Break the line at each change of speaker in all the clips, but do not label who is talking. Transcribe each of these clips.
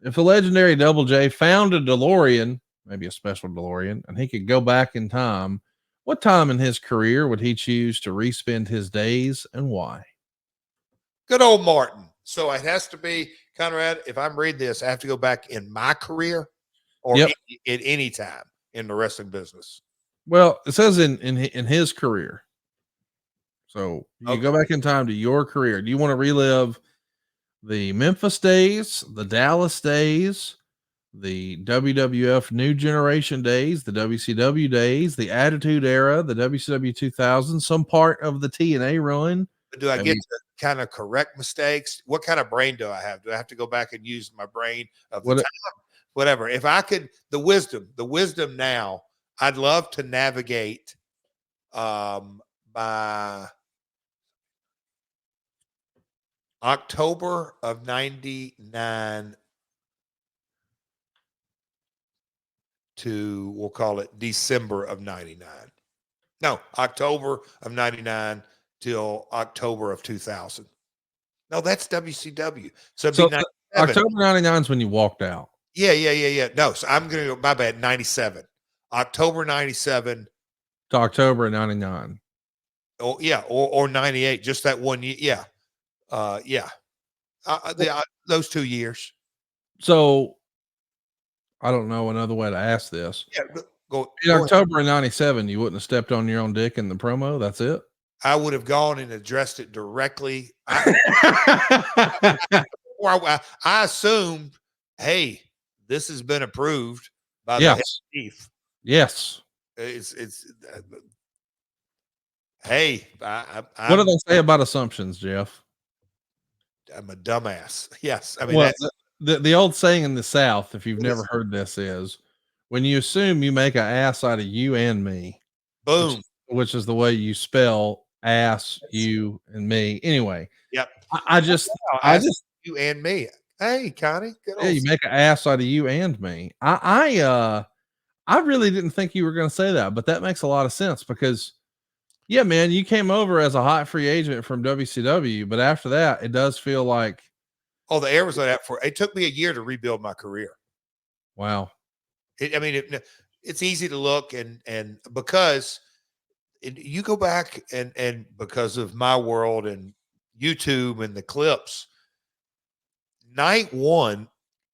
If the legendary Double J found a DeLorean, maybe a special DeLorean, and he could go back in time, what time in his career would he choose to respend his days and why?
Good old Martin. So it has to be, Conrad, if I'm reading this, I have to go back in my career or
Yep.
at any time in the wrestling business.
Well, it says in his career. So you
Okay.
go back in time to your career. Do you want to relive the Memphis days, the Dallas days, the WWF New Generation days, the WCW days, the Attitude Era, the WCW 2000, some part of the TNA run?
Do I
Maybe.
get to kind of correct mistakes? What kind of brain do I have? Do I have to go back and use my brain of the time? Whatever. If I could, the wisdom now, I'd love to navigate by October of 99 to, we'll call it December of 99. No, October of 99 till October of 2000. No, that's WCW. So
October 99 is when you walked out.
Yeah. No, so I'm going to go, my bad, 97. October 97
to October of 99.
Oh, yeah, or 98, just that 1 year. Yeah. Yeah. Those 2 years.
So I don't know another way to ask this.
Yeah, go
in October of 97, you wouldn't have stepped on your own dick in the promo. That's it.
I would have gone and addressed it directly. I assumed, hey, this has been approved by the head chief.
Yes.
It's hey,
what do they say about assumptions, Jeff?
I'm a dumbass. Yes. I mean,
well, the old saying in the South, if you've never heard this, is when you assume, you make an ass out of you and me.
Boom.
Which is the way you spell ass, you and me. Anyway.
Yep.
I just
you and me. Hey, Connie.
You make an ass out of you and me. I really didn't think you were going to say that, but that makes a lot of sense because, yeah, man, you came over as a hot free agent from WCW, but after that, it does feel like,
oh, the air was like that for. It took me a year to rebuild my career.
Wow.
It's easy to look and because you go back and because of my world and YouTube and the clips, night one,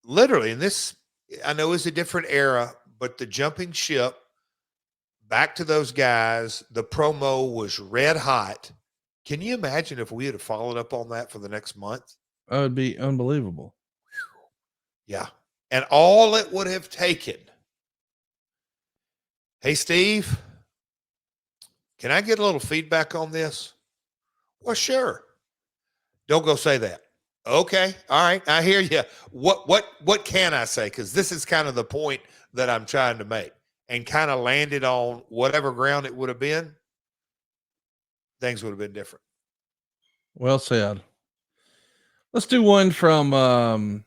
literally, and this I know is a different era, but the jumping ship back to those guys, the promo was red hot. Can you imagine if we had followed up on that for the next month?
That would be unbelievable.
Yeah. And all it would have taken. Hey, Steve, can I get a little feedback on this? Well, sure. Don't go say that. Okay. All right. I hear you. What can I say? Because this is kind of the point that I'm trying to make, and kind of landed on whatever ground it would have been. Things would have been different.
Well said. Let's do one from,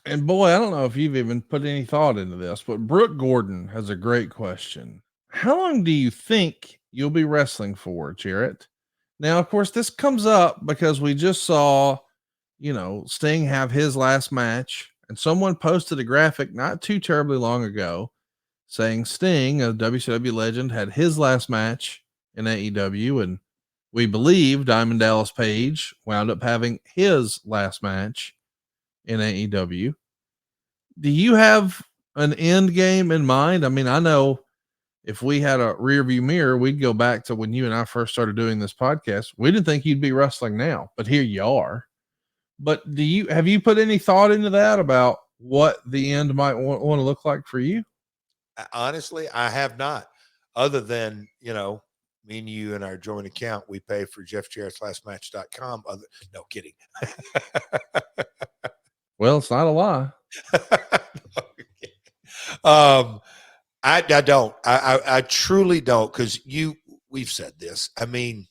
and boy, I don't know if you've even put any thought into this, but Brooke Gordon has a great question. How long do you think you'll be wrestling for, Jarrett? Now, of course, this comes up because we just saw, Sting have his last match, and someone posted a graphic not too terribly long ago saying Sting, a WCW legend, had his last match in AEW, and we believe Diamond Dallas Page wound up having his last match in AEW. Do you have an end game in mind? I mean, I know if we had a rear view mirror, we'd go back to when you and I first started doing this podcast. We didn't think you'd be wrestling now, but here you are. But have you put any thought into that about what the end might want to look like for you?
Honestly, I have not, other than, me and you and our joint account, we pay for JeffJarrett'sLastMatch.com. No kidding.
Well, it's not a lie.
I don't. I truly don't, because we've said this. I mean,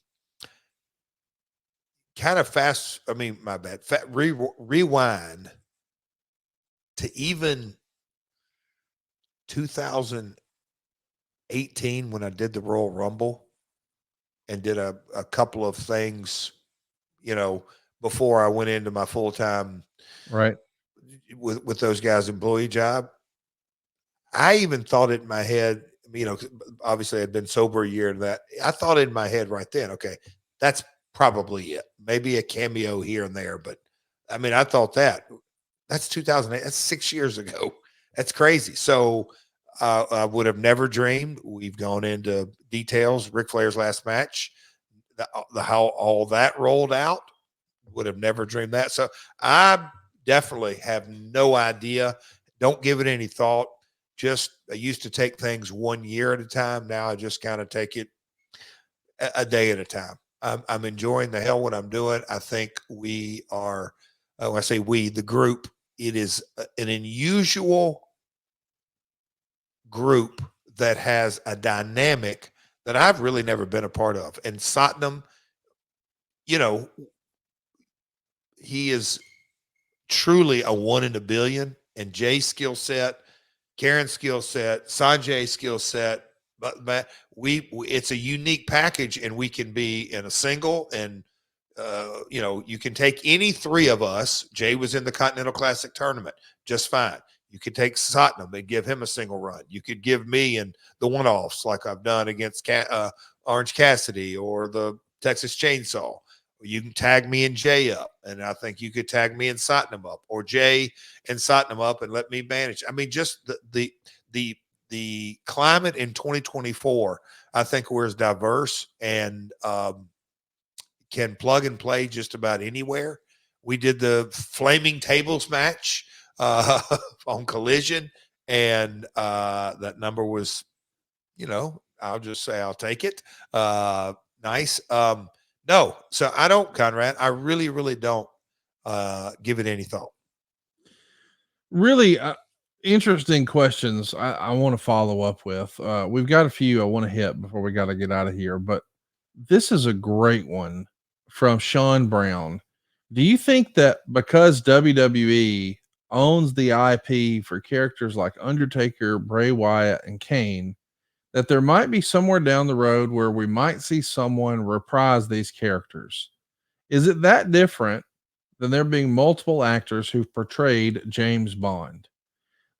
kind of fast. I mean, my bad. Rewind to even 2018 when I did the Royal Rumble and did a couple of things, before I went into my full-time.
Right.
with those guys' employee job. I even thought it in my head, obviously I'd been sober a year and that. I thought in my head right then, okay, that's probably it. Maybe a cameo here and there, but I mean, I thought that's 2008. That's 6 years ago. That's crazy. So I would have never dreamed. We've gone into details. Ric Flair's last match, how all that rolled out. Would have never dreamed that. So I definitely have no idea. Don't give it any thought. I used to take things 1 year at a time. Now I just kind of take it a day at a time. I'm enjoying the hell what I'm doing. I think we are, when I say we, the group, it is an unusual group that has a dynamic that I've really never been a part of. And Satnam, he is truly a 1 in a billion. And Jay's skill set, Karen's skill set, Sanjay's skill set, but it's a unique package, and we can be in a single, and you can take any three of us. Jay was in the Continental Classic tournament just fine. You could take Satnam and give him a single run. You could give me and the one-offs like I've done against Orange Cassidy or the Texas Chainsaw. You can tag me and Jay up, and I think you could tag me and Satnam up, or Jay and Satnam up, and let me manage. I mean, just the climate in 2024, I think we're as diverse and can plug and play just about anywhere. We did the Flaming Tables match on Collision, and that number was, I'll just say I'll take it. Nice. No, so I don't, Conrad. I really, really don't give it any thought.
Really interesting questions I want to follow up with. We've got a few I want to hit before we got to get out of here, but this is a great one from Sean Brown. Do you think that because WWE owns the IP for characters like Undertaker, Bray Wyatt, and Kane, that there might be somewhere down the road where we might see someone reprise these characters? Is it that different than there being multiple actors who've portrayed James Bond?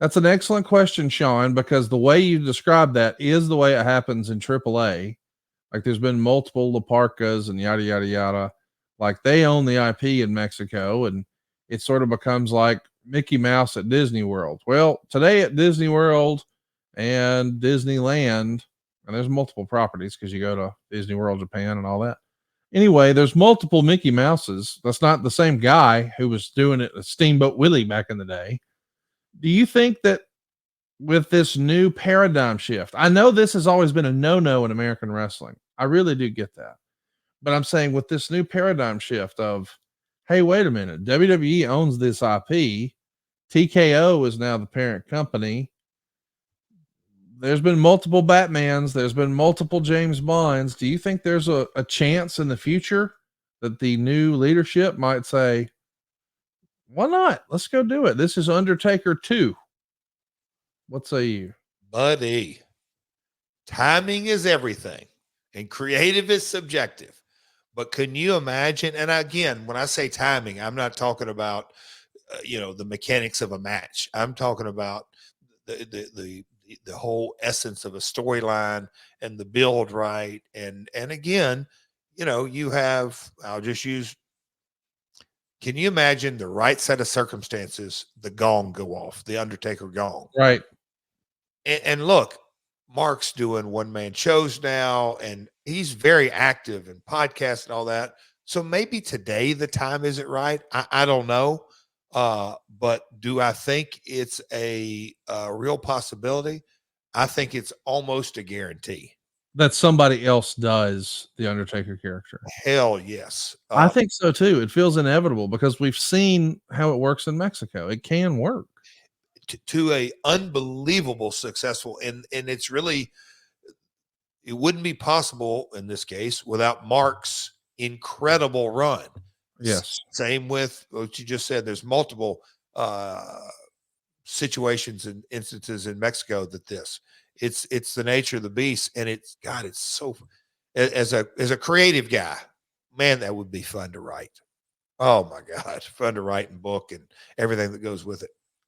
That's an excellent question, Sean, because the way you describe that is the way it happens in AAA. Like there's been multiple La Parcas and yada, yada, yada. Like they own the IP in Mexico, and it sort of becomes like Mickey Mouse at Disney World. Well, today at Disney World and Disneyland, and there's multiple properties because you go to Disney World Japan and all that. Anyway, there's multiple Mickey Mouses. That's not the same guy who was doing it at Steamboat Willie back in the day. Do you think that with this new paradigm shift, I know this has always been a no-no in American wrestling. I really do get that. But I'm saying with this new paradigm shift of, hey, wait a minute, WWE owns this IP. TKO is now the parent company. There's been multiple Batmans. There's been multiple James Bonds. Do you think there's a chance in the future that the new leadership might say, why not? Let's go do it. This is Undertaker 2. What say you?
Buddy, timing is everything, and creative is subjective. But can you imagine? And again, when I say timing, I'm not talking about the mechanics of a match. I'm talking about the whole essence of a storyline and the build, right? And again, you have. I'll just use. Can you imagine the right set of circumstances? The gong go off, the Undertaker gong,
Right.
and look, Mark's doing one-man shows now, and he's very active in podcasts and all that. So maybe today the time isn't right. I don't know. But do I think it's a real possibility? I think it's almost a guarantee.
That somebody else does the Undertaker character.
Hell yes.
I think so too. It feels inevitable because we've seen how it works in Mexico. It can work.
To a unbelievable successful, and it's really, it wouldn't be possible in this case without Mark's incredible run.
Yes.
Same with what you just said. There's multiple situations and instances in Mexico that it's the nature of the beast, and it's so, as a creative guy, man, that would be fun to write. Oh my God, fun to write and book and everything that goes with it.